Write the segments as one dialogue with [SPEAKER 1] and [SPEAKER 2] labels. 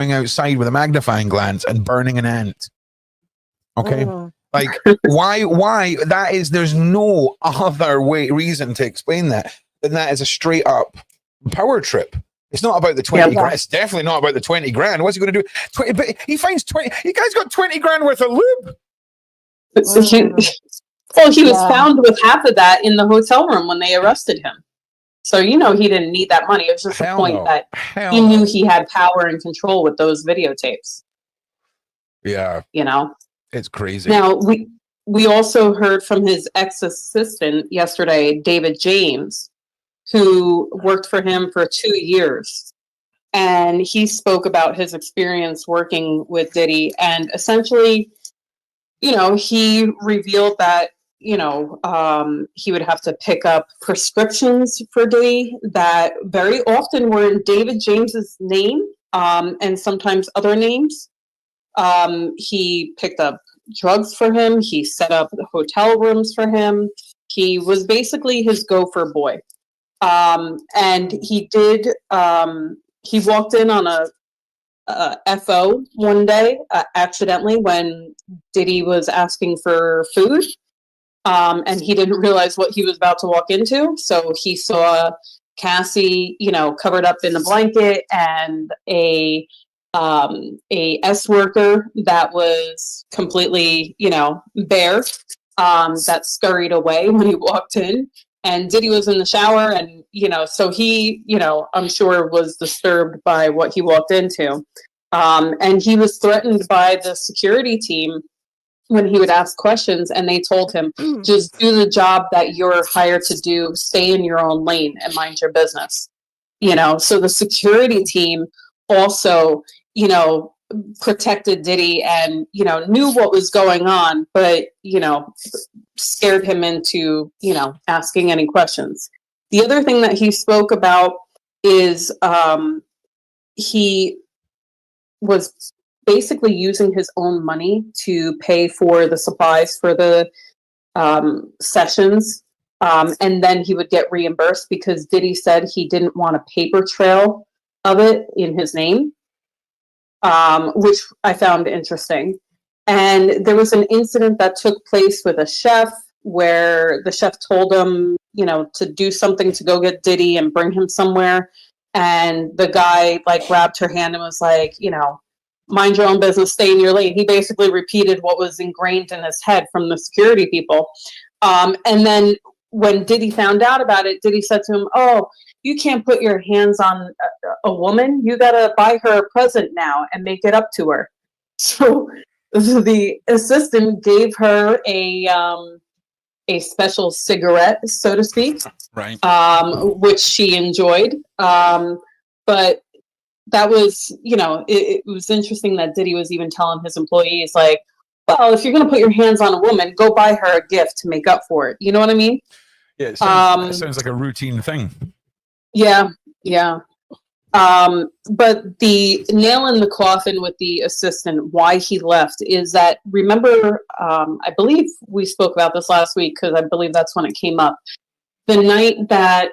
[SPEAKER 1] outside with a magnifying glass and burning an ant. Okay. Like, why that is, there's no other reason to explain that than that is a straight up power trip. It's not about the 20 grand. It's definitely not about the 20 grand. What's he going to do? 20, but he finds 20. You guys got 20 grand worth of lube.
[SPEAKER 2] Well, he was found with half of that in the hotel room when they arrested him. So, you know, he didn't need that money. It was just the point that he knew he had power and control with those videotapes.
[SPEAKER 1] Yeah.
[SPEAKER 2] You know?
[SPEAKER 1] It's crazy.
[SPEAKER 2] Now, we also heard from his ex-assistant yesterday, David James, who worked for him for 2 years. And he spoke about his experience working with Diddy. And essentially, you know, he revealed that, you know, he would have to pick up prescriptions for Diddy that very often were in David James's name, and sometimes other names. He picked up drugs for him. He set up the hotel rooms for him. He was basically his gopher boy. And he did, he walked in on a FO one day, accidentally, when Diddy was asking for food. And he didn't realize what he was about to walk into. So he saw Cassie, you know, covered up in a blanket, and a S worker that was completely, you know, bare, that scurried away when he walked in. And Diddy was in the shower, and, you know, so he, you know, I'm sure was disturbed by what he walked into. And he was threatened by the security team when he would ask questions, and they told him, just do the job that you're hired to do, stay in your own lane and mind your business. You know, so the security team also, you know, protected Diddy and, you know, knew what was going on, but, you know, scared him into, you know, asking any questions. The other thing that he spoke about is he was basically using his own money to pay for the supplies for the sessions. And then he would get reimbursed because Diddy said he didn't want a paper trail of it in his name, which I found interesting. And there was an incident that took place with a chef where the chef told him, you know, to do something to go get Diddy and bring him somewhere. And the guy like grabbed her hand and was like, you know, mind your own business, stay in your lane. He basically repeated what was ingrained in his head from the security people. And then when Diddy found out about it, Diddy said to him, oh, you can't put your hands on a woman. You got to buy her a present now and make it up to her. So the assistant gave her a special cigarette, so to speak,
[SPEAKER 1] right?
[SPEAKER 2] Which she enjoyed. But that was, you know, it was interesting that Diddy was even telling his employees, like, well, if you're going to put your hands on a woman, go buy her a gift to make up for it. You know what I mean?
[SPEAKER 1] Yeah, it sounds like a routine thing.
[SPEAKER 2] Yeah, yeah. But the nail in the coffin with the assistant, why he left, is that, remember, I believe we spoke about this last week because I believe that's when it came up. The night that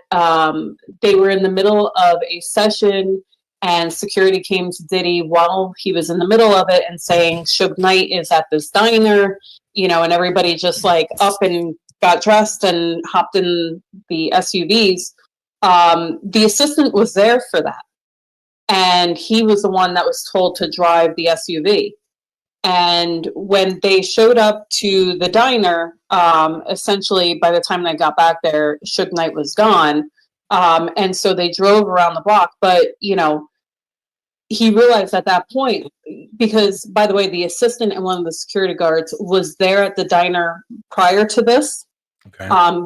[SPEAKER 2] they were in the middle of a session and security came to Diddy while he was in the middle of it and saying, Suge Knight is at this diner, you know, and everybody just like up and got dressed and hopped in the SUVs. The assistant was there for that. And he was the one that was told to drive the SUV. And when they showed up to the diner, essentially by the time they got back there, Suge Knight was gone. And so they drove around the block. But, you know, he realized at that point, because, by the way, the assistant and one of the security guards was there at the diner prior to this,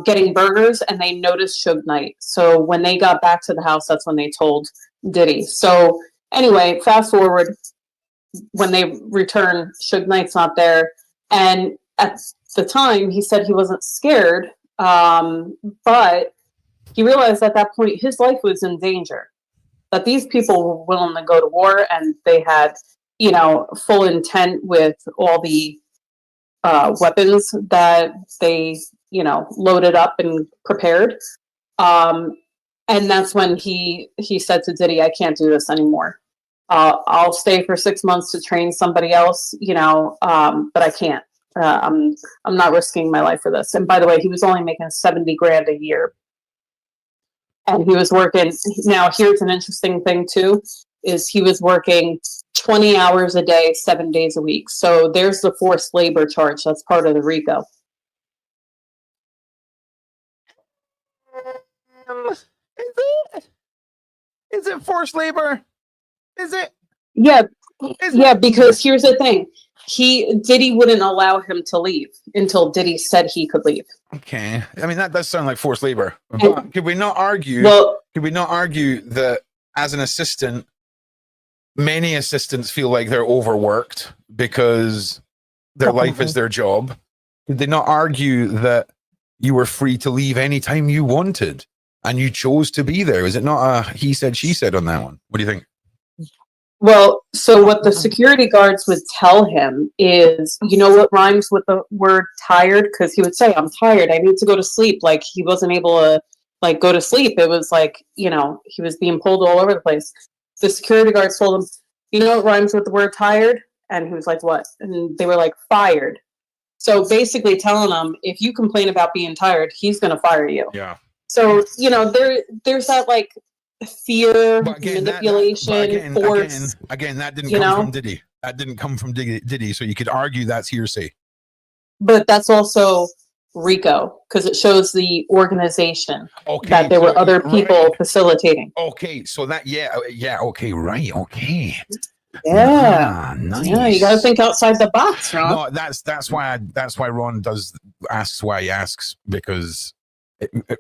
[SPEAKER 2] getting burgers, and they noticed Suge Knight. So when they got back to the house, that's when they told Diddy. So anyway, fast forward, when they return, Suge Knight's not there. And at the time, he said he wasn't scared, but he realized at that point his life was in danger, that these people were willing to go to war, and they had, you know, full intent with all the weapons that they, you know, loaded up and prepared. And that's when he said to Diddy, I can't do this anymore. I'll stay for 6 months to train somebody else, but I can't. I'm not risking my life for this. And by the way, he was only making 70 grand a year. And he was working. Now, here's an interesting thing too, is he was working 20 hours a day, 7 days a week. So there's the forced labor charge. That's part of the RICO.
[SPEAKER 1] Is it forced labor? Is it?
[SPEAKER 2] Yeah. Because here's the thing. Diddy wouldn't allow him to leave until Diddy said he could leave.
[SPEAKER 1] Okay. I mean, that does sound like forced labor. But could we not argue that as an assistant, many assistants feel like they're overworked because their life is their job? Could they not argue that you were free to leave anytime you wanted and you chose to be there? Is it not a he said, she said on that one? What do you think?
[SPEAKER 2] Well, so what the security guards would tell him is, you know what rhymes with the word tired? Because he would say, I'm tired. I need to go to sleep. Like, he wasn't able to, go to sleep. It was like, he was being pulled all over the place. The security guards told him, you know what rhymes with the word tired? And he was like, what? And they were like, fired. So basically telling him, if you complain about being tired, he's going to fire you.
[SPEAKER 1] Yeah.
[SPEAKER 2] So, there's that, fear, manipulation, force.
[SPEAKER 1] Again, that didn't come from Diddy. That didn't come from Diddy, so you could argue that's hearsay.
[SPEAKER 2] But that's also RICO, because it shows the organization that there were other people facilitating.
[SPEAKER 1] Okay, so that, okay, right, okay.
[SPEAKER 2] Yeah,
[SPEAKER 1] nice.
[SPEAKER 2] Yeah, you got to think outside the box, Ron.
[SPEAKER 1] No, that's why Ron asks why he asks, because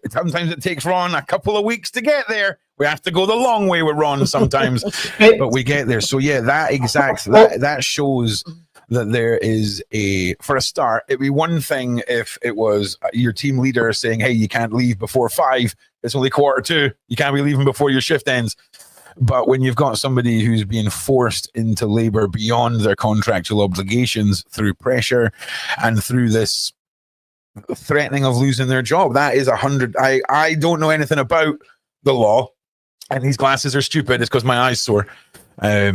[SPEAKER 1] sometimes it takes Ron a couple of weeks to get there. We have to go the long way with Ron sometimes, but we get there. So yeah, that shows that there is for a start, it'd be one thing if it was your team leader saying, hey, you can't leave before 5. It's only 1:45. You can't be leaving before your shift ends. But when you've got somebody who's being forced into labor beyond their contractual obligations through pressure and through this threatening of losing their job, that is 100. I don't know anything about the law, and these glasses are stupid. It's because my eyes sore.
[SPEAKER 2] I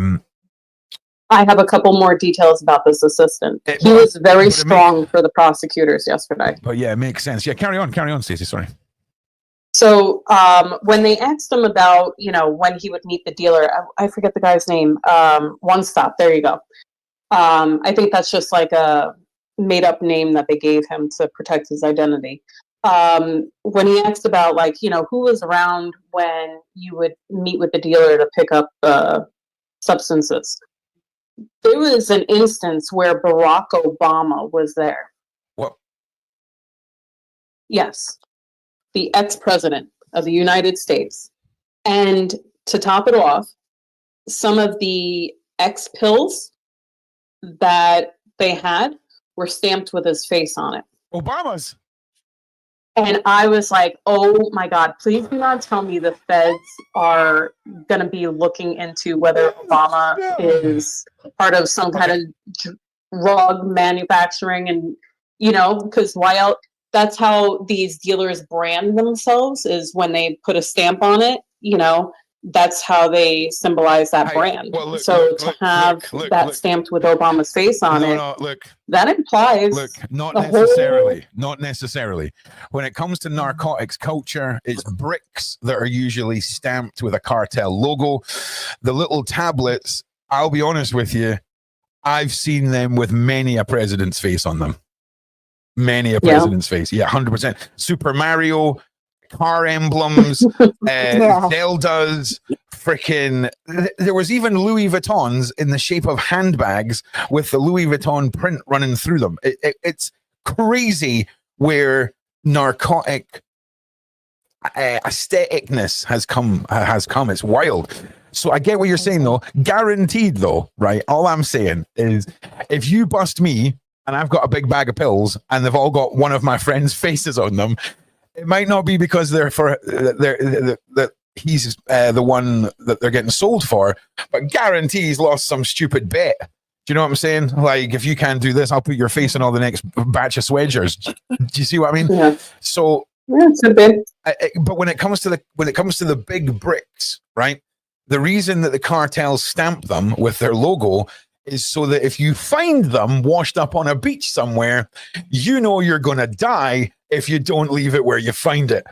[SPEAKER 2] have a couple more details about this assistant. He was very strong for the prosecutors yesterday.
[SPEAKER 1] But yeah, it makes sense. Yeah, carry on, Stacey. Sorry.
[SPEAKER 2] So when they asked him about, when he would meet the dealer, I forget the guy's name. One Stop. There you go. I think that's just like a made up name that they gave him to protect his identity. When he asked about who was around when you would meet with the dealer to pick up substances, there was an instance where Barack Obama was there.
[SPEAKER 1] What?
[SPEAKER 2] Yes. The ex-president of the United States. And to top it off, some of the X-pills that they had were stamped with his face on it.
[SPEAKER 1] Obama's.
[SPEAKER 2] And I was like, oh my God, please do not tell me the feds are going to be looking into whether Obama is part of some kind of drug manufacturing. And, because why else? That's how these dealers brand themselves, is when they put a stamp on it, that's how they symbolize that brand. Well, to have that stamped with Obama's face on that implies
[SPEAKER 1] not necessarily. When it comes to narcotics culture, it's bricks that are usually stamped with a cartel logo. The little tablets, I'll be honest with you, I've seen them with many a president's face on them. Many a president's face. Yeah, 100%. Super Mario, car emblems, Zeldas, freaking. There was even Louis Vuittons in the shape of handbags with the Louis Vuitton print running through them. It's crazy where narcotic aestheticness has come. It's wild. So I get what you're saying, though. Guaranteed, though, right? All I'm saying is, if you bust me and I've got a big bag of pills and they've all got one of my friends' faces on them, it might not be because he's the one that they're getting sold for, but guarantee he's lost some stupid bet. Do you know what I'm saying? Like, if you can't do this, I'll put your face on all the next batch of Swedgers. Do you see what I mean?
[SPEAKER 2] Yeah.
[SPEAKER 1] So,
[SPEAKER 2] it's a bit.
[SPEAKER 1] but when it comes to the big bricks, right? the reason that the cartels stamp them with their logo is so that if you find them washed up on a beach somewhere, you know you're going to die if you don't leave it where you find it.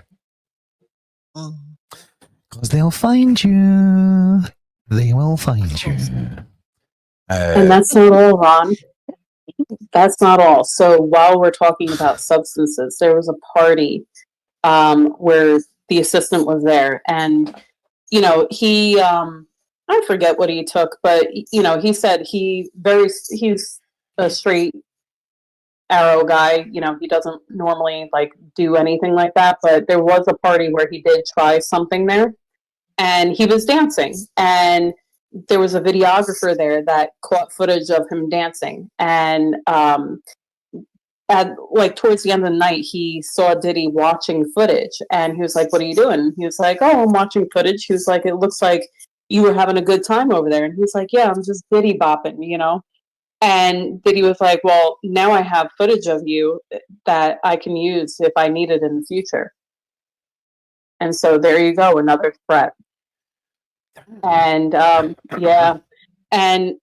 [SPEAKER 1] Because they'll find you. They will find you.
[SPEAKER 2] And that's not all, Ron. That's not all. So while we're talking about substances, there was a party where the assistant was there, and you know, he I forget what he took, but you know, he said he's a straight arrow guy. You know, he doesn't normally like do anything like that, but there was a party where he did try something there, and he was dancing, and there was a videographer there that caught footage of him dancing, and at like towards the end of the night, he saw Diddy watching footage, and he was like, "What are you doing?" He was like, "Oh, I'm watching footage." He was like, "It looks like you were having a good time over there," and he's like, "Yeah, I'm just Diddy bopping, you know." And Diddy was like, "Well, now I have footage of you that I can use if I need it in the future." And so there you go, another threat. And yeah, and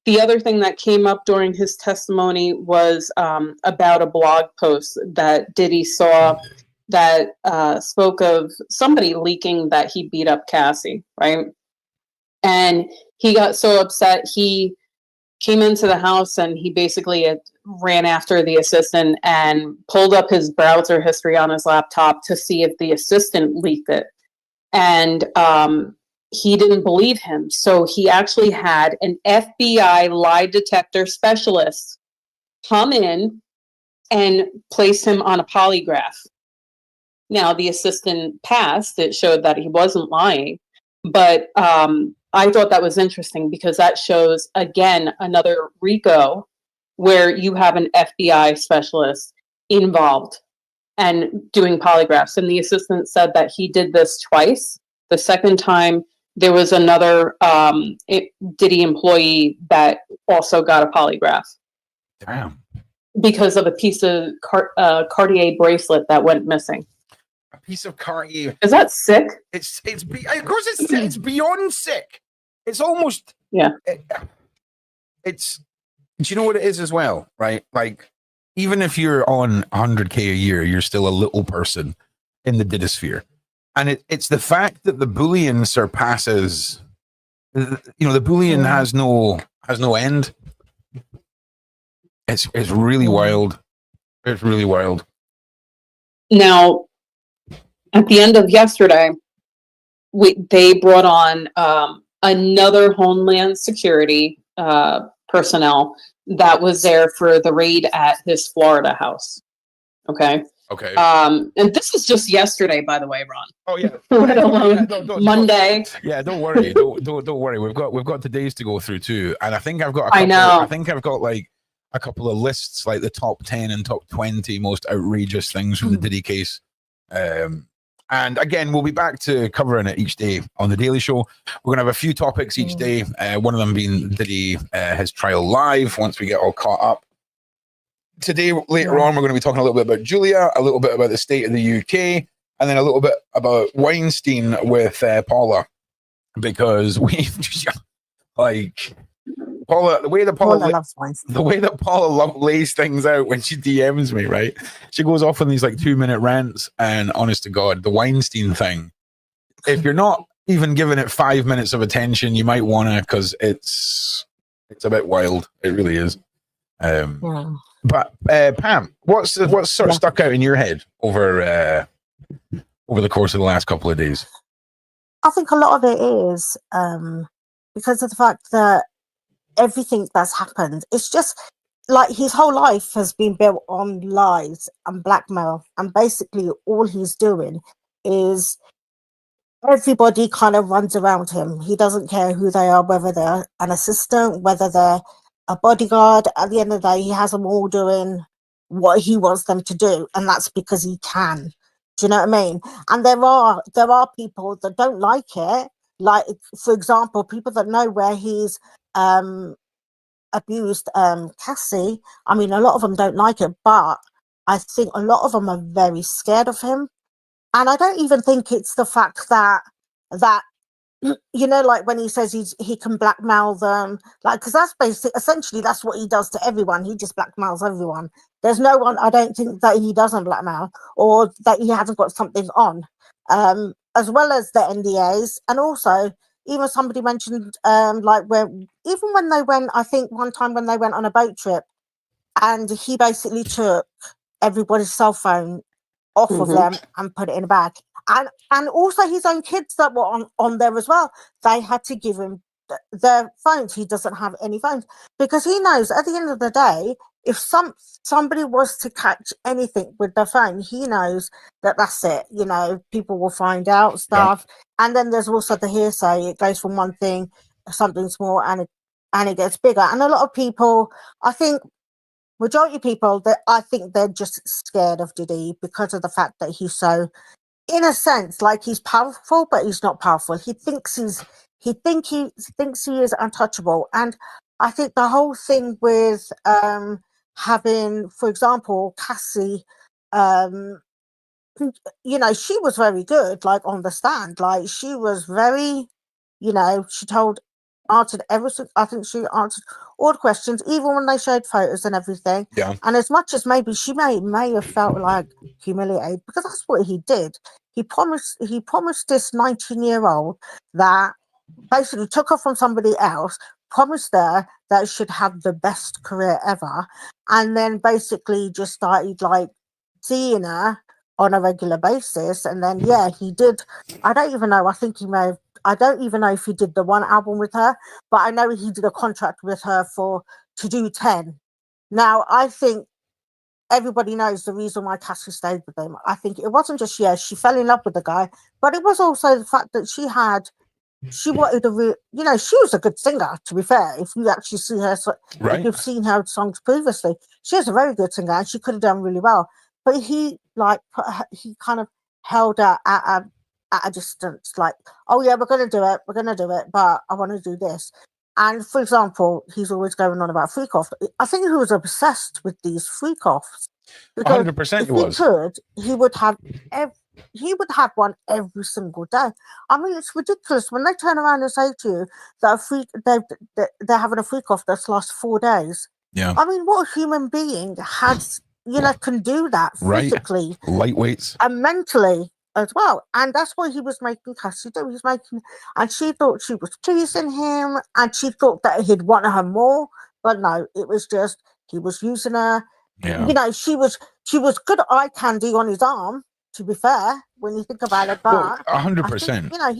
[SPEAKER 2] the other thing that came up during his testimony was about a blog post that Diddy saw that spoke of somebody leaking that he beat up Cassie, right? And he got so upset, he came into the house and he basically ran after the assistant and pulled up his browser history on his laptop to see if the assistant leaked it. And he didn't believe him. So he actually had an FBI lie detector specialist come in and place him on a polygraph. Now, the assistant passed. It showed that he wasn't lying. But I thought that was interesting because that shows, again, another RICO where you have an FBI specialist involved and doing polygraphs. And the assistant said that he did this twice. The second time, there was another Diddy employee that also got a polygraph.
[SPEAKER 1] Damn.
[SPEAKER 2] Because of a piece of Cartier bracelet that went missing.
[SPEAKER 1] A piece of Cartier.
[SPEAKER 2] Is that sick?
[SPEAKER 1] Of course it's beyond sick. It's almost...
[SPEAKER 2] Yeah.
[SPEAKER 1] It's... Do you know what it is as well, right? Like, even if you're on 100K a year, you're still a little person in the Diddy sphere. And it's the fact that the bullion surpasses, you know, the bullion has no end. It's really wild. It's really wild.
[SPEAKER 2] Now, at the end of yesterday, they brought on another Homeland Security personnel that was there for the raid at his Florida house. Okay.
[SPEAKER 1] Okay.
[SPEAKER 2] And this is just yesterday, by the way, Ron.
[SPEAKER 1] Oh yeah.
[SPEAKER 2] Let alone Monday.
[SPEAKER 1] Don't worry. Don't worry. We've got today's to go through too, and I think I've got. I think I've got like a couple of lists, like the top 10 and top 20 most outrageous things from the Diddy case. And again, we'll be back to covering it each day on the Daily Show. We're gonna have a few topics each day. One of them being Diddy his trial live. Once we get all caught up. Today, later on, we're going to be talking a little bit about Julia, a little bit about the state of the UK, and then a little bit about Weinstein with Paula, because we've like Paula, the way that Paula lays things out when she DMs me, right? She goes off on these like 2-minute rants, and honest to God, the Weinstein thing. If you're not even giving it 5 minutes of attention, you might want to, because it's a bit wild. It really is. But Pam, what's sort of stuck out in your head over the course of the last couple of days?
[SPEAKER 3] I think a lot of it is because of the fact that everything that's happened, it's just like his whole life has been built on lies and blackmail, and basically all he's doing is everybody kind of runs around him. He doesn't care who they are, whether they're an assistant, whether they're a bodyguard. At the end of the day, he has them all doing what he wants them to do, and that's because he can. Do you know what I mean? And there are people that don't like it. Like, for example, people that know where he's abused Cassie. I mean, a lot of them don't like it, but I think a lot of them are very scared of him. And I don't even think it's the fact that you know, like when he says he can blackmail them, like, because that's essentially that's what he does to everyone. He just blackmails everyone. There's no one, I don't think, that he doesn't blackmail or that he hasn't got something on, as well as the NDAs. And also, even somebody mentioned, like, where even when they went, I think one time when they went on a boat trip, and he basically took everybody's cell phone off of them and put it in a bag. And also his own kids that were on there as well, they had to give him their phones. He doesn't have any phones because he knows at the end of the day, if somebody was to catch anything with their phone, he knows that that's it. You know, people will find out stuff. Yeah. And then there's also the hearsay. It goes from one thing, something small, and it gets bigger. And a lot of people, I think, majority of people, that I think they're just scared of Diddy because of the fact that he's so, in a sense, like, he's powerful, but he's not powerful. He thinks he thinks he is untouchable. And I think the whole thing with having, for example, Cassie, you know, she was very good, like, on the stand. Like, she was very, you know, answered everything. I think she answered all the questions, even when they showed photos and everything.
[SPEAKER 1] Yeah.
[SPEAKER 3] And as much as maybe she may have felt like humiliated, because that's what he did. He promised this 19-year-old that basically took her from somebody else, promised her that she should have the best career ever, and then basically just started, like, seeing her on a regular basis. And then, yeah, he did. I don't even know. I think he may have. I don't even know if he did the one album with her, but I know he did a contract with her to do 10. Now, I think everybody knows the reason why Cassie stayed with him. I think it wasn't just, she fell in love with the guy, but it was also the fact that she wanted you know, she was a good singer, to be fair. If you actually see her,
[SPEAKER 1] right,
[SPEAKER 3] if you've seen her songs previously, she was a very good singer and she could have done really well. But he, like, he kind of held her at a distance, like, oh yeah, we're going to do it, but I want to do this. And for example, he's always going on about freak off. I think he was obsessed with these freak offs.
[SPEAKER 1] 100%
[SPEAKER 3] if he could, he would have one every single day. I mean, it's ridiculous when they turn around and say to you that they're having a freak off that lasts 4 days.
[SPEAKER 1] Yeah.
[SPEAKER 3] I mean, what human being can do that physically,
[SPEAKER 1] lightweights,
[SPEAKER 3] and mentally as well? And that's what he was making Cassie do. And she thought she was pleasing him, and she thought that he'd want her more. But no, it was just he was using her.
[SPEAKER 1] Yeah.
[SPEAKER 3] You know, she was good eye candy on his arm, to be fair, when you think about it. But
[SPEAKER 1] 100%.
[SPEAKER 3] You know,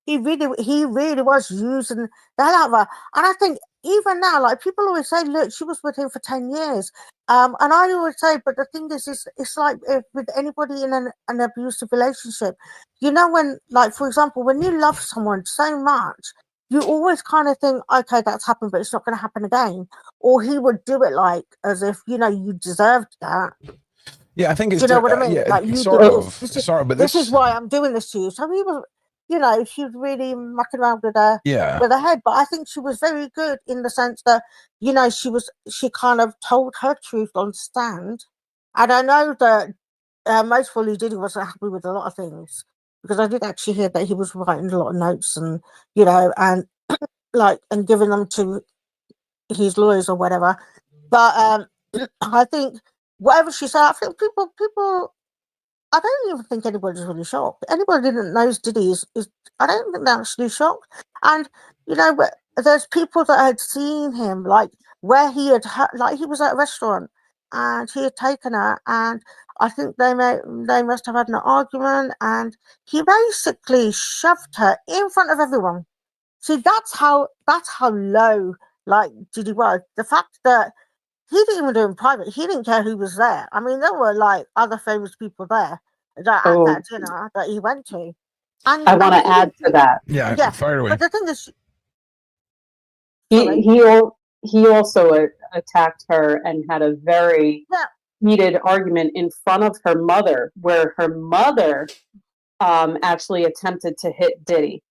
[SPEAKER 3] he really was using the hell out of her. And I think even now, like, people always say, look, she was with him for 10 years. And I always say, but the thing is, it's like with anybody in an abusive relationship, you know, when, like, for example, when you love someone so much, you always kind of think, okay, that's happened, but it's not going to happen again. Or he would do it like as if, you know, you deserved that.
[SPEAKER 1] Yeah, I think it's.
[SPEAKER 3] Do you know what I mean?
[SPEAKER 1] Yeah,
[SPEAKER 3] like, you
[SPEAKER 1] sort of. But
[SPEAKER 3] this is why I'm doing this to you. So he was, you know, she was really mucking around with her head. But I think she was very good in the sense that, you know, she kind of told her truth on stand. And I know that most probably Diddy wasn't happy with a lot of things, because I did actually hear that he was writing a lot of notes and, you know, and like, and giving them to his lawyers or whatever. But I think whatever she said, I think people, I don't even think anybody's really shocked. Anybody that didn't know Diddy is I don't think they're actually shocked. And, you know, there's people that had seen him, like, where he had, like, he was at a restaurant and he had taken her, and I think they must have had an argument, and he basically shoved her in front of everyone. See, that's how low, like, Diddy was. The fact that he didn't even do it in private. He didn't care who was there. I mean, there were, like, other famous people there at that dinner that he went to. And
[SPEAKER 2] I want to add to that.
[SPEAKER 1] Yeah, fire away.
[SPEAKER 3] But the thing is,
[SPEAKER 2] he also attacked her and had a very heated argument in front of her mother, where her mother actually attempted to hit Diddy.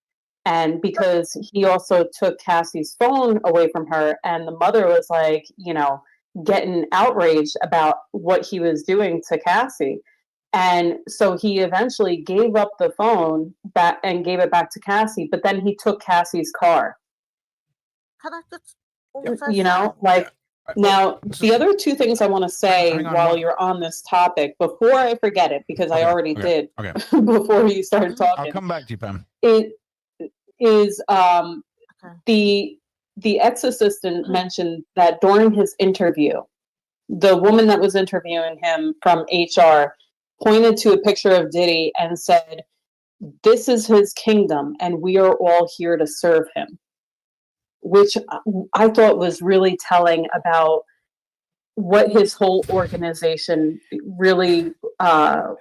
[SPEAKER 2] And because he also took Cassie's phone away from her, and the mother was, like, you know, getting outraged about what he was doing to Cassie. And so he eventually gave up the phone back and gave it back to Cassie, but then he took Cassie's car.
[SPEAKER 3] Can I just also
[SPEAKER 2] You know, like, now the other two things I want to say
[SPEAKER 1] hang on,
[SPEAKER 2] while
[SPEAKER 1] what?
[SPEAKER 2] you're on this topic, before I forget it, because I already did before you started talking.
[SPEAKER 1] I'll come back to you, Pam.
[SPEAKER 2] It is
[SPEAKER 3] Okay.
[SPEAKER 2] the ex-assistant mentioned that during his interview, the woman that was interviewing him from HR pointed to a picture of Diddy and said, "This is his kingdom, and we are all here to serve him," which I thought was really telling about what his whole organization really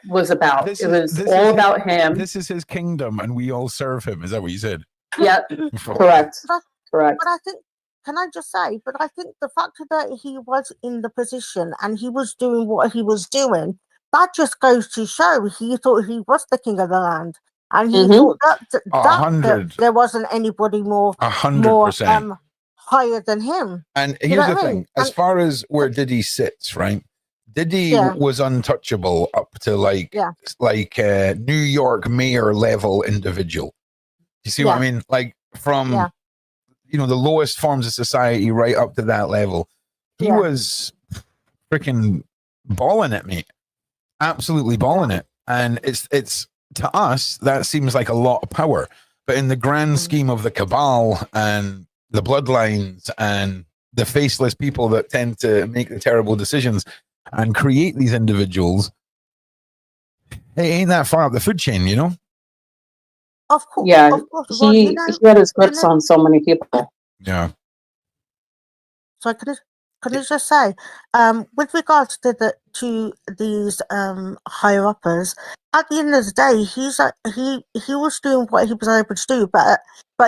[SPEAKER 2] was about. It was all about him.
[SPEAKER 1] This is his kingdom, and we all serve him. Is that what you said?
[SPEAKER 2] Yeah, correct. Correct.
[SPEAKER 3] But I think, can I just say, but I think the fact that he was in the position and he was doing what he was doing, that just goes to show he thought he was the king of the land. And he thought that there wasn't anybody more
[SPEAKER 1] 100%
[SPEAKER 3] higher than him.
[SPEAKER 1] And here's the thing, as far as where Diddy sits, right? Diddy was untouchable up to like New York mayor level individual. You see what I mean? Like from you know, the lowest forms of society right up to that level. He was freaking balling it, mate. Absolutely balling it. And it's to us, that seems like a lot of power. But in the grand scheme of the cabal and the bloodlines and the faceless people that tend to make the terrible decisions and create these individuals, it ain't that far up the food chain, you know?
[SPEAKER 3] Of course.
[SPEAKER 2] Yeah,
[SPEAKER 3] of course. Well,
[SPEAKER 2] he had his grips on so many people.
[SPEAKER 1] Yeah.
[SPEAKER 3] So can I just say, with regards to these higher uppers, at the end of the day, he was doing what he was able to do, but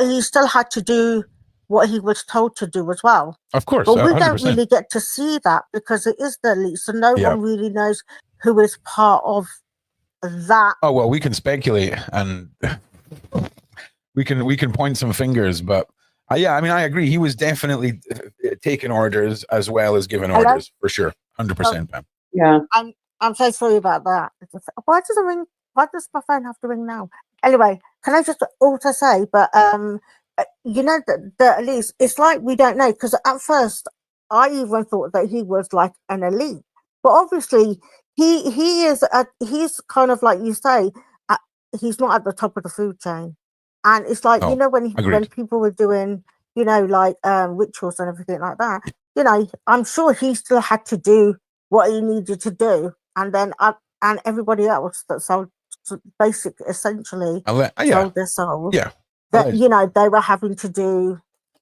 [SPEAKER 3] he still had to do what he was told to do as well.
[SPEAKER 1] Of course,
[SPEAKER 3] but we
[SPEAKER 1] 100%.
[SPEAKER 3] don't really get to see that because it is the elite, so no one really knows who is part of that.
[SPEAKER 1] Oh well, we can speculate and we can point some fingers, but yeah, I mean, I agree. He was definitely taking orders as well as giving orders for sure, 100%. Pam.
[SPEAKER 2] Yeah,
[SPEAKER 3] I'm so sorry about that. Why does it ring? Why does my phone have to ring now? Anyway, can I just also say, but you know, that at least it's like we don't know, because at first I even thought that he was like an elite, but obviously he is he's kind of like you say, he's not at the top of the food chain. And it's like, you know, when people were doing, you know, like rituals and everything like that, you know, I'm sure he still had to do what he needed to do. And then and everybody else that sold, essentially sold their souls.
[SPEAKER 1] Yeah.
[SPEAKER 3] That, you know, they were having to do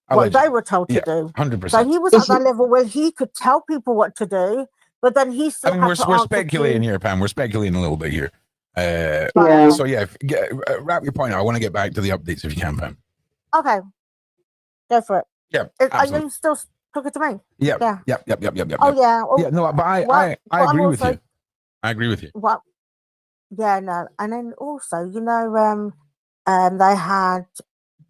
[SPEAKER 3] what they were told to do.
[SPEAKER 1] 100%.
[SPEAKER 3] So he was at that level where he could tell people what to do, but then he still had to
[SPEAKER 1] we're speculating here, Pam. We're speculating a little bit here. So yeah, wrap your point. I want to get back to the updates if you can, Pam.
[SPEAKER 3] Okay, go for it.
[SPEAKER 1] Yeah,
[SPEAKER 3] are you still talking to me?
[SPEAKER 1] Yep.
[SPEAKER 3] Yeah.
[SPEAKER 1] Yep.
[SPEAKER 3] Oh yeah. Well,
[SPEAKER 1] yeah. No, but I agree with you. I agree with you.
[SPEAKER 3] What? Yeah, no, and then also, you know, they had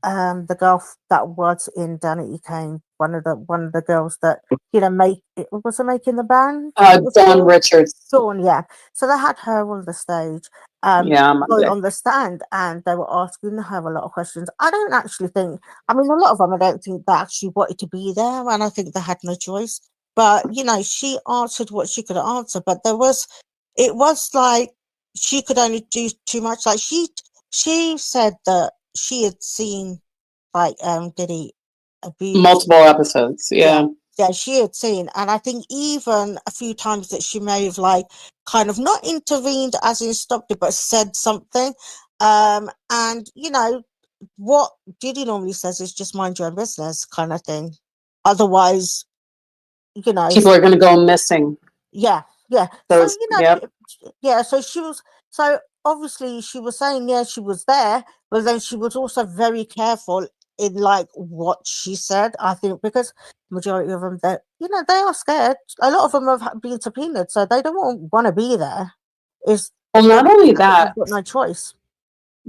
[SPEAKER 3] the girl that was in Danity Kane, one of the girls that, you know, was making the band.
[SPEAKER 2] Dawn Richards.
[SPEAKER 3] Dawn, yeah. So they had her on the stage, on the stand, and they were asking her a lot of questions. I don't actually think, I mean, a lot of them, I don't think they actually wanted to be there, and I think they had no choice. But, you know, she answered what she could answer, but it was like she could only do too much. Like she said that she had seen like Diddy abuse
[SPEAKER 2] multiple episodes. Yeah,
[SPEAKER 3] she had seen, and I think even a few times that she may have like kind of not intervened as in stopped it, but said something. And you know what Diddy normally says is just mind your own business kind of thing. Otherwise, you know,
[SPEAKER 2] people are going to go missing.
[SPEAKER 3] Yeah. So you know, so she was. So obviously, she was saying, she was there, but then she was also very careful in like what she said. I think because majority of them, that you know, they are scared. A lot of them have been subpoenaed, so they don't want to be there.
[SPEAKER 2] Well, not only that,
[SPEAKER 3] they've got no choice.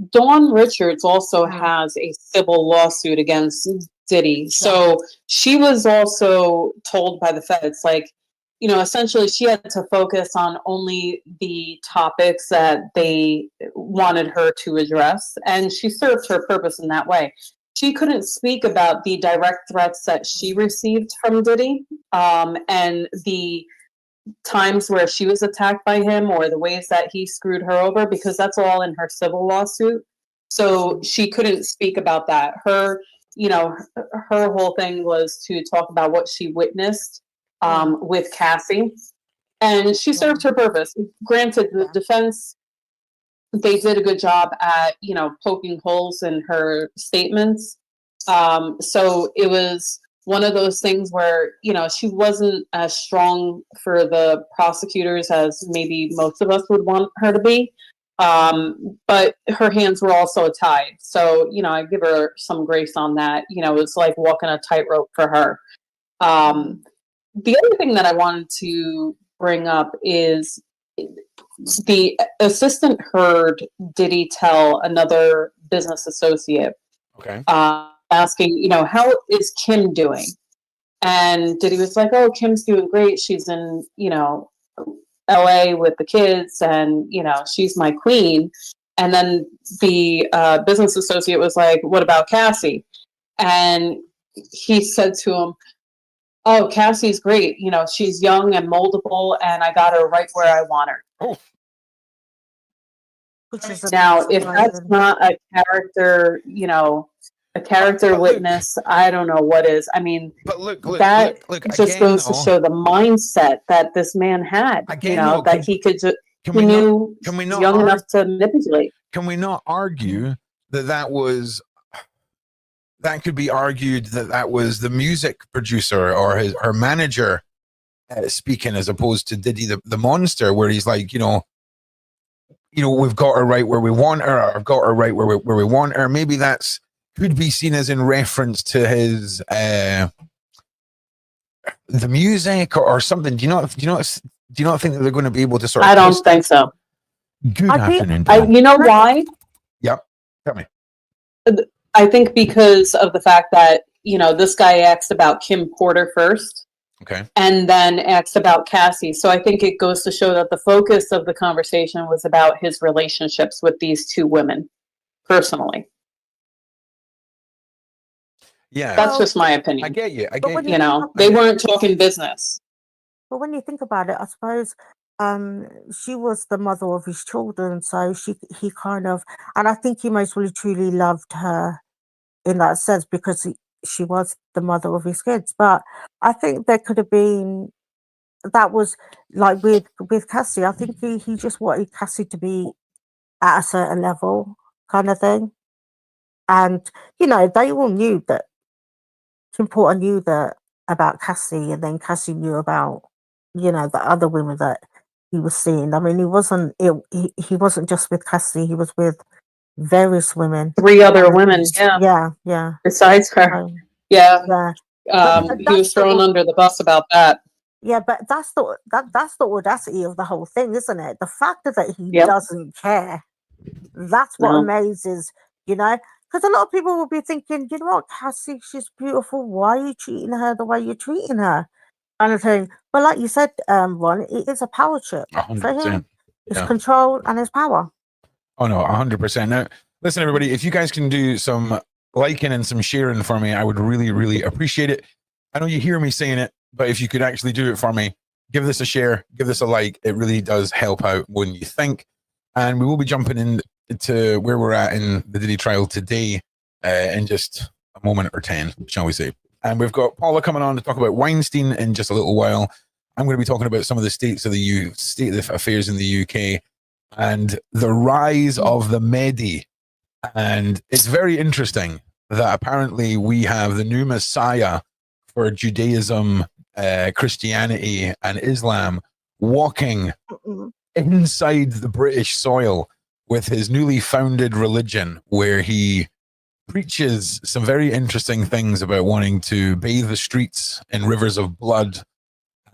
[SPEAKER 2] Dawn Richards also has a civil lawsuit against Diddy. So she was also told by the feds, like, essentially she had to focus on only the topics that they wanted her to address, and she served her purpose in that way. She couldn't speak about the direct threats that she received from Diddy, and the times where she was attacked by him or the ways that he screwed her over, because that's all in her civil lawsuit. So she couldn't speak about that. Her whole thing was to talk about what she witnessed with Cassie, and she served her purpose. Granted, the defense, they did a good job at poking holes in her statements. So it was one of those things where she wasn't as strong for the prosecutors as maybe most of us would want her to be. But her hands were also tied. So, I give her some grace on that. It's like walking a tightrope for her. The other thing that I wanted to bring up is the assistant heard Diddy tell another business associate, asking, how is Kim doing? And Diddy was like, oh, Kim's doing great. She's in, LA with the kids, and she's my queen. And then the business associate was like, what about Cassie? And he said to him, oh, Cassie's great. She's young and moldable, and I got her right where I want her.
[SPEAKER 1] Oh.
[SPEAKER 2] Now, if that's not a character, witness, I don't know what is. I mean,
[SPEAKER 1] but look,
[SPEAKER 2] that just
[SPEAKER 1] again,
[SPEAKER 2] goes to show the mindset that this man had.
[SPEAKER 1] Again,
[SPEAKER 2] that he could just young enough to manipulate.
[SPEAKER 1] Can we not argue that could be argued that was the music producer or her manager speaking, as opposed to Diddy the monster, where he's like, we've got her right where we want her, or I've got her right where we want her. Maybe that's could be seen as in reference to his the music or something. Do you not think that they're going to be able to sort of?
[SPEAKER 2] I don't think so.
[SPEAKER 1] Good afternoon.
[SPEAKER 2] You know why?
[SPEAKER 1] Yep. Tell me.
[SPEAKER 2] I think because of the fact that this guy asked about Kim Porter first.
[SPEAKER 1] Okay.
[SPEAKER 2] And then asked about Cassie. So I think it goes to show that the focus of the conversation was about his relationships with these two women, personally.
[SPEAKER 1] Yeah.
[SPEAKER 2] That's just my opinion.
[SPEAKER 1] I get you.
[SPEAKER 2] They weren't talking business.
[SPEAKER 3] But when you think about it, I suppose she was the mother of his children, so he kind of, and I think he most really truly loved her in that sense, because she was the mother of his kids. But I think there could have been, that was like with Cassie, I think he just wanted Cassie to be at a certain level kind of thing. And, they all knew that, Kim Porter knew that about Cassie, and then Cassie knew about, the other women that he was seeing. I mean, he wasn't just with Cassie, he was with various women.
[SPEAKER 2] 3 other women,
[SPEAKER 3] yeah.
[SPEAKER 2] Besides her.
[SPEAKER 3] Yeah.
[SPEAKER 2] He was thrown under the bus about that.
[SPEAKER 3] Yeah, but that's the audacity of the whole thing, isn't it? The fact that he doesn't care. That's what amazes, because a lot of people will be thinking, you know what, Cassie, she's beautiful. Why are you treating her the way you're treating her? Kind of thing. But like you said, Ron, it is a power trip.
[SPEAKER 1] 100%.
[SPEAKER 3] For him, it's control and it's power.
[SPEAKER 1] Oh no, 100%. Now, listen, everybody, if you guys can do some liking and some sharing for me, I would really, really appreciate it. I know you hear me saying it, but if you could actually do it for me, give this a share, give this a like. It really does help out when you think. And we will be jumping into where we're at in the Diddy trial today in just a moment or 10, shall we say. And we've got Paula coming on to talk about Weinstein in just a little while. I'm going to be talking about some of the state of affairs in the UK and the rise of the MAHDI. And it's very interesting that apparently we have the new messiah for Judaism, Christianity, and Islam walking inside the British soil with his newly founded religion, where he preaches some very interesting things about wanting to bathe the streets in rivers of blood.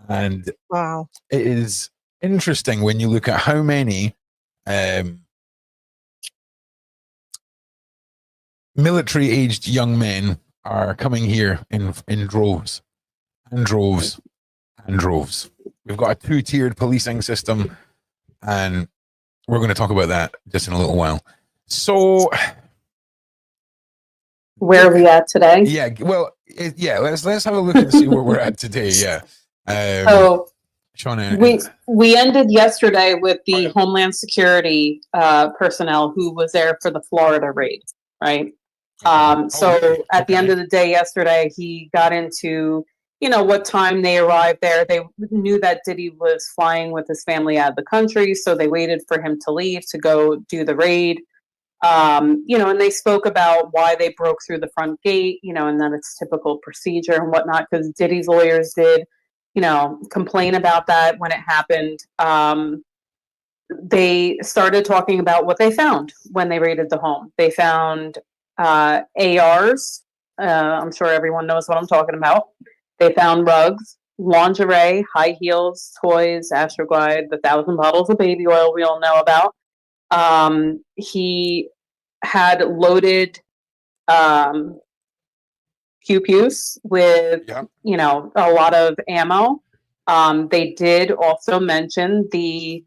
[SPEAKER 1] And
[SPEAKER 3] wow,
[SPEAKER 1] it is interesting when you look at how many military-aged young men are coming here in droves and droves and droves. We've got a two-tiered policing system, and we're going to talk about that just in a little while. So,
[SPEAKER 2] where are we at today?
[SPEAKER 1] Yeah, well, let's have a look and see where we're at today. Yeah.
[SPEAKER 2] So
[SPEAKER 1] Shaun,
[SPEAKER 2] we ended yesterday with the Homeland Security personnel who was there for the Florida raid, right? So at the end of the day yesterday, he got into, what time they arrived there. They knew that Diddy was flying with his family out of the country, so they waited for him to leave to go do the raid. And they spoke about why they broke through the front gate, and that it's typical procedure and whatnot, because Diddy's lawyers did, complain about that when it happened. They started talking about what they found when they raided the home. They found ARs. I'm sure everyone knows what I'm talking about. They found rugs, lingerie, high heels, toys, Astroglide, the 1,000 bottles of baby oil we all know about. He had loaded pew-pews with, a lot of ammo. They did also mention the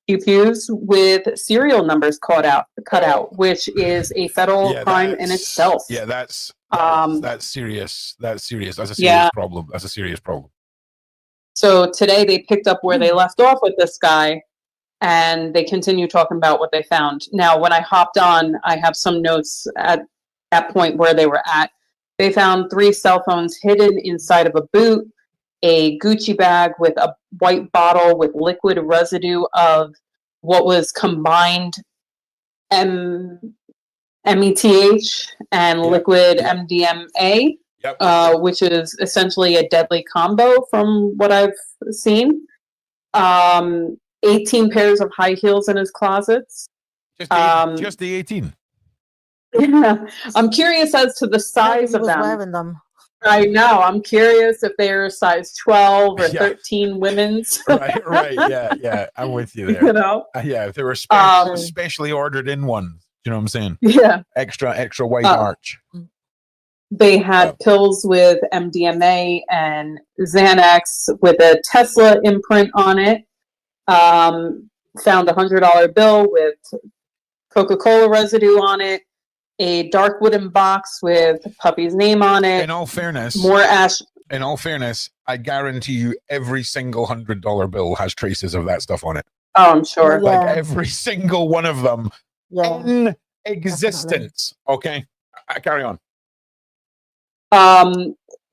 [SPEAKER 2] pew-pews with serial numbers cut out, which is a federal crime in itself.
[SPEAKER 1] Yeah, that's serious. That's serious. That's a serious problem. That's a serious problem.
[SPEAKER 2] So today they picked up where they left off with this guy, and they continue talking about what they found. Now, when I hopped on, I have some notes at that point where they were at. They found 3 cell phones hidden inside of a boot, a Gucci bag with a white bottle with liquid residue of what was combined METH and liquid MDMA, which is essentially a deadly combo from what I've seen. 18 pairs of high heels in his closets.
[SPEAKER 1] Just the 18.
[SPEAKER 2] Yeah. I'm curious as to the size of them.
[SPEAKER 3] Wearing them.
[SPEAKER 2] I know. I'm curious if they're size 12 or 13 women's.
[SPEAKER 1] right. Yeah. I'm with you there. If they were specially ordered in ones. You know what I'm saying?
[SPEAKER 2] Yeah.
[SPEAKER 1] Extra wide arch.
[SPEAKER 2] They had pills with MDMA and Xanax with a Tesla imprint on it. Found a $100 bill with Coca-Cola residue on it. A dark wooden box with Puppy's name on it.
[SPEAKER 1] In all fairness, I guarantee you every single $100 bill has traces of that stuff on it.
[SPEAKER 2] Oh, I'm sure.
[SPEAKER 1] Like every single one of them in existence. Okay, carry on.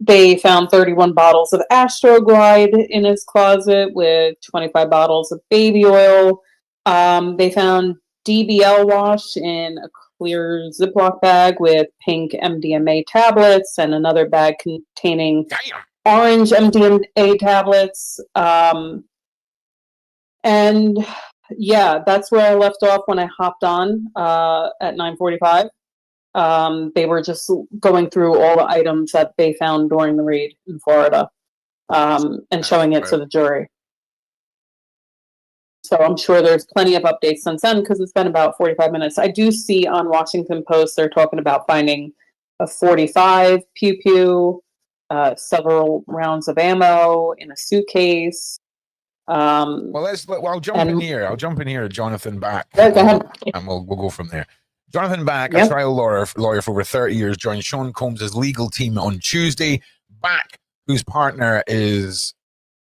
[SPEAKER 2] They found 31 bottles of Astroglide in his closet with 25 bottles of baby oil. They found DBL wash in a clear Ziploc bag with pink MDMA tablets and another bag containing orange MDMA tablets. And that's where I left off when I hopped on at 9:45. They were just going through all the items that they found during the raid in Florida and showing it to the jury. So I'm sure there's plenty of updates since then because it's been about 45 minutes. I do see on Washington Post they're talking about finding a 45 pew-pew, several rounds of ammo in a suitcase.
[SPEAKER 1] I'll jump in here. I'll jump in here, Jonathan Back,
[SPEAKER 2] go ahead.
[SPEAKER 1] And we'll go from there. Jonathan Back, a trial lawyer for over 30 years, joined Sean Combs' legal team on Tuesday. Back, whose partner is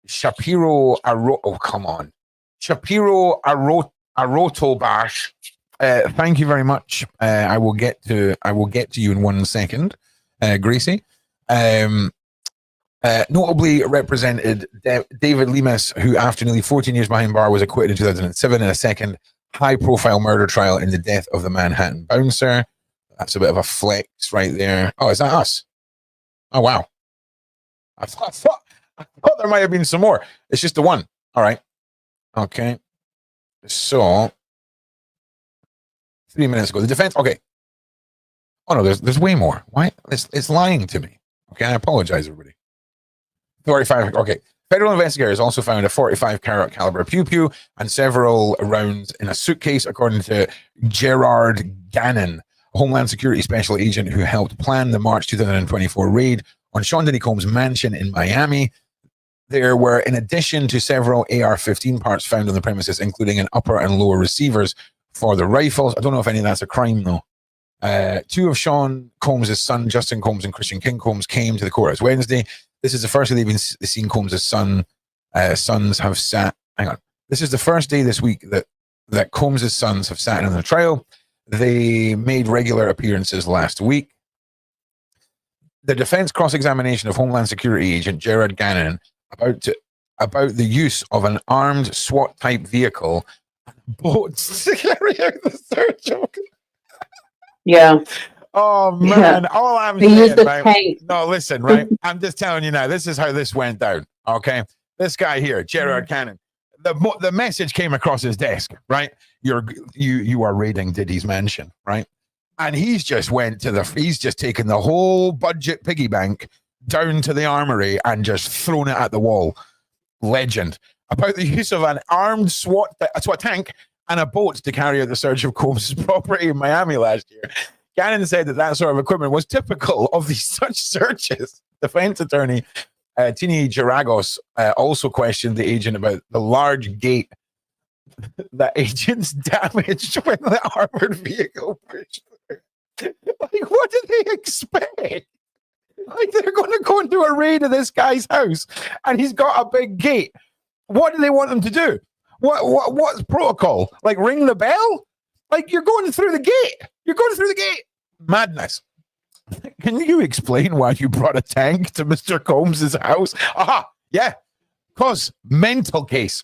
[SPEAKER 1] Shapiro Arotobash. Thank you very much. I will get to you in 1 second, Gracie. Notably represented David Lemus, who after nearly 14 years behind bar was acquitted in 2007 in a second high-profile murder trial in the death of the Manhattan bouncer. That's a bit of a flex right there. Oh, is that us? Oh, wow. I thought there might have been some more. It's just the one. All right. Okay. So 3 minutes ago, the defense. Okay. Oh no, there's way more. Why? It's lying to me. Okay, I apologize, everybody. 45. Okay. Federal investigators also found a 45 caliber pew-pew and several rounds in a suitcase, according to Gerard Gannon, a Homeland Security special agent who helped plan the March 2024 raid on Sean Diddy Combs' mansion in Miami. There were, in addition to several AR-15 parts found on the premises, including an upper and lower receivers for the rifles. I don't know if any of that's a crime, though. Two of Sean Combs' son, Justin Combs and Christian King Combs, came to the courthouse Wednesday. This is the first day they've been seen. Combs' sons have sat. Hang on. This is the first day this week that Combs' sons have sat in the trial. They made regular appearances last week. The defense cross-examination of Homeland Security agent Gerard Gannon about the use of an armed SWAT-type vehicle and boats to carry out the search.
[SPEAKER 2] Yeah.
[SPEAKER 1] Oh man! Yeah. All I'm saying, right?
[SPEAKER 2] Tank.
[SPEAKER 1] No, listen, right? I'm just telling you now. This is how this went down. Okay, this guy here, Gerard Gannon. The message came across his desk, right? You are raiding Diddy's mansion, right? And he's just taken the whole budget piggy bank down to the armory and just thrown it at the wall. Legend about the use of an armed SWAT tank and a boat to carry out the search of Combs' property in Miami last year. Gannon said that sort of equipment was typical of these such searches. Defense attorney Tini Geragos also questioned the agent about the large gate that agents damaged when the armored vehicle pushed through. Like, what did they expect? Like, they're going to go and do a raid of this guy's house, and he's got a big gate. What do they want them to do? What's protocol? Like, ring the bell? Like, you're going through the gate. You're going through the gate. Madness. Can you explain why you brought a tank to Mr. Combs' house? Aha, yeah. Cause mental case.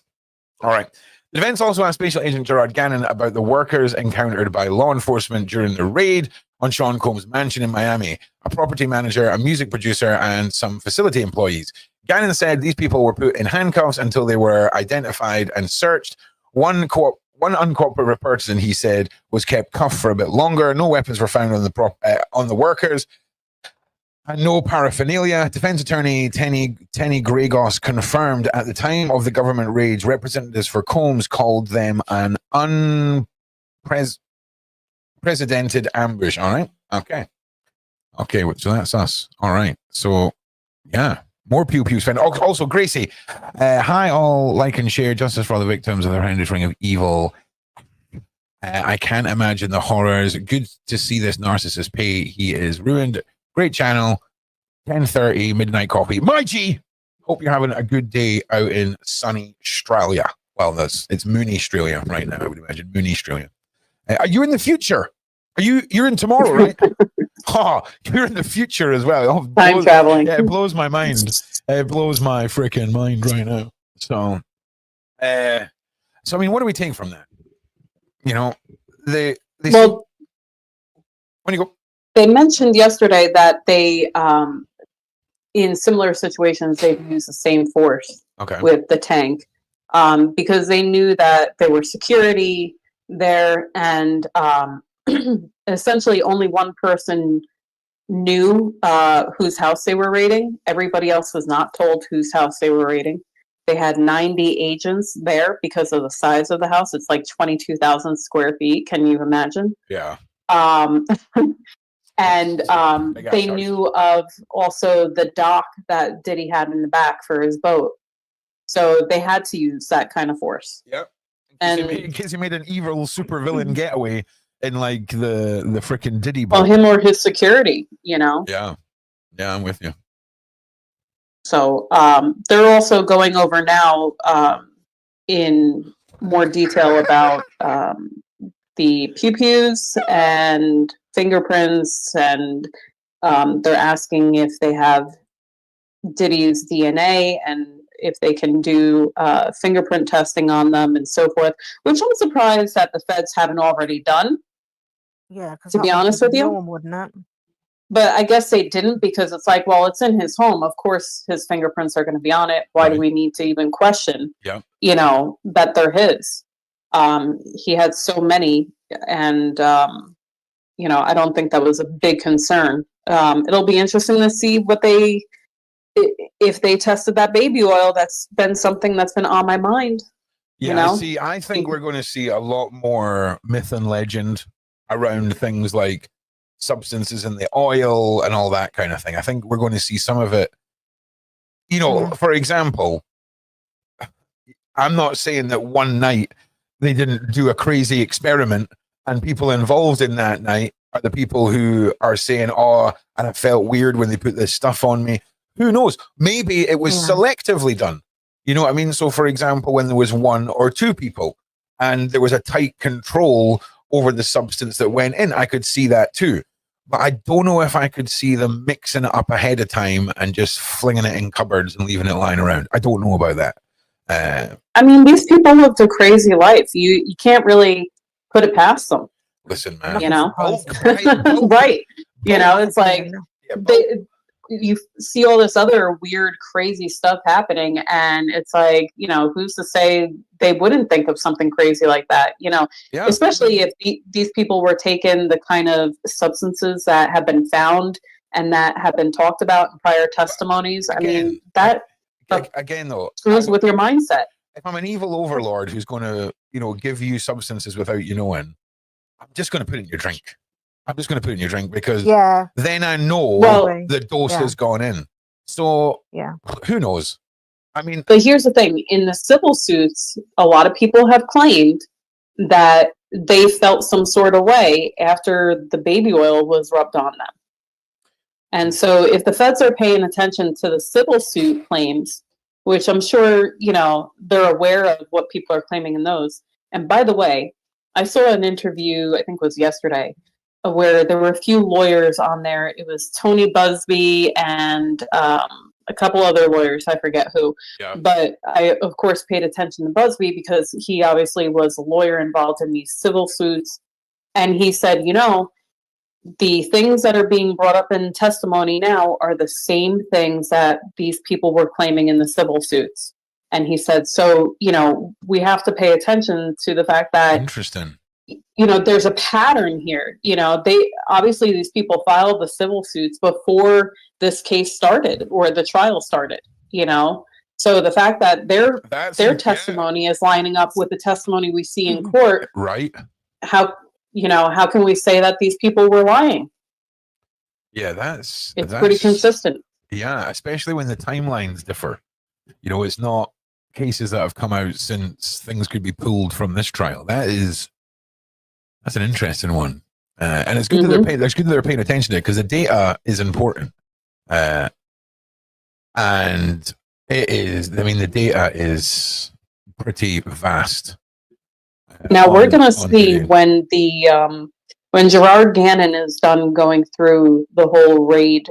[SPEAKER 1] All right. The defense also asked Special Agent Gerard Gannon about the workers encountered by law enforcement during the raid on Sean Combs' mansion in Miami, a property manager, a music producer, and some facility employees. Gannon said these people were put in handcuffs until they were identified and searched. One uncooperative person, he said, was kept cuffed for a bit longer. No weapons were found on the workers, and no paraphernalia. Defense attorney Tenny Gragos confirmed at the time of the government raids, representatives for Combs called them an unprecedented ambush. All right, okay, so that's us. All right, so yeah. More pew-pews found. Also, Gracie, hi all, like and share. Justice for all the victims of the horrendous ring of evil. I can't imagine the horrors. Good to see this narcissist pay. He is ruined. Great channel. 10:30 midnight coffee. My G. Hope you're having a good day out in sunny Australia. Well, it's Mooney Australia right now. I would imagine Mooney Australia. Are you in the future? You're in tomorrow, right? Oh, you're in the future as well.
[SPEAKER 2] Time traveling.
[SPEAKER 1] Yeah, it blows my mind. It blows my freaking mind right now. So I mean, what do we take from that? You know, when you go.
[SPEAKER 2] They mentioned yesterday that they, in similar situations, they've used the same force with the tank because they knew that there were security there, and essentially only one person knew whose house they were raiding. Everybody else was not told whose house they were raiding. They had 90 agents there because of the size of the house. It's like 22,000 square feet. Can you imagine?
[SPEAKER 1] Yeah.
[SPEAKER 2] And they knew of also the dock that Diddy had in the back for his boat. So they had to use that kind of force.
[SPEAKER 1] Yep. In case he made an evil supervillain getaway in like the freaking Diddy boat.
[SPEAKER 2] Well, him or his security, you know?
[SPEAKER 1] Yeah. Yeah, I'm with you.
[SPEAKER 2] So they're also going over now in more detail about the pew-pews and fingerprints, and they're asking if they have Diddy's DNA and if they can do fingerprint testing on them and so forth, which I'm surprised that the feds haven't already done.
[SPEAKER 3] Yeah,
[SPEAKER 2] to be honest with you,
[SPEAKER 3] no one wouldn't.
[SPEAKER 2] But I guess they didn't because it's like, well, it's in his home. Of course, his fingerprints are going to be on it. Why do we need to even question?
[SPEAKER 1] Yeah,
[SPEAKER 2] you know, that they're his. He had so many, and you know, I don't think that was a big concern. It'll be interesting to see what if they tested that baby oil. That's been something that's been on my mind.
[SPEAKER 1] Yeah,
[SPEAKER 2] you know?
[SPEAKER 1] I think we're going to see a lot more myth and legend around things like substances in the oil and all that kind of thing. I think we're going to see some of it you know,
[SPEAKER 3] Yeah.
[SPEAKER 1] for example, I'm not saying that one night they didn't do a crazy experiment and people involved in that night are the people who are saying, oh, and it felt weird when they put this stuff on me. Who knows? Maybe it was selectively done. You know what I mean? So, for example, when there was 1 or 2 people and there was a tight control over the substance that went in, I could see that too. But I don't know if I could see them mixing it up ahead of time and just flinging it in cupboards and leaving it lying around. I don't know about that.
[SPEAKER 2] I mean, these people lived a crazy life. You can't really put it past them.
[SPEAKER 1] Listen, man.
[SPEAKER 2] You know,
[SPEAKER 1] bulk,
[SPEAKER 2] right? You know, it's like
[SPEAKER 1] yeah,
[SPEAKER 2] you see all this other weird, crazy stuff happening, and it's like, you know, who's to say they wouldn't think of something crazy like that? You know, especially if these people were taking the kind of substances that have been found and that have been talked about in prior testimonies.
[SPEAKER 1] Again,
[SPEAKER 2] I mean, that
[SPEAKER 1] again though
[SPEAKER 2] screws with your mindset.
[SPEAKER 1] If I'm an evil overlord who's going to, you know, give you substances without you knowing, I'm just going to put it in your drink. I'm just going to put it in your drink because then I know the dose has gone in. So who knows? I mean,
[SPEAKER 2] but here's the thing: in the civil suits, a lot of people have claimed that they felt some sort of way after the baby oil was rubbed on them. And so if the feds are paying attention to the civil suit claims, which I'm sure, you know, they're aware of what people are claiming in those. And by the way, I saw an interview, I think it was yesterday, where there were a few lawyers on there. It was Tony Busby and a couple other lawyers, I forget who. But I, of course, paid attention to Busby because he obviously was a lawyer involved in these civil suits. And he said, you know, the things that are being brought up in testimony now are the same things that these people were claiming in the civil suits. And he said, so, you know, we have to pay attention to the fact that,
[SPEAKER 1] interesting,
[SPEAKER 2] you know, there's a pattern here. You know, they obviously, these people filed the civil suits before this case started or the trial started, you know. So the fact that their testimony is lining up with the testimony we see in court,
[SPEAKER 1] right?
[SPEAKER 2] How can we say that these people were lying?
[SPEAKER 1] Yeah,
[SPEAKER 2] that's pretty consistent.
[SPEAKER 1] Yeah, especially when the timelines differ. You know, it's not cases that have come out since things could be pulled from this trial. That's an interesting one, and it's good that they're paying attention to it because the data is important, and it is. I mean, the data is pretty vast.
[SPEAKER 2] Now we're going to see when when Gerard Gannon is done going through the whole raid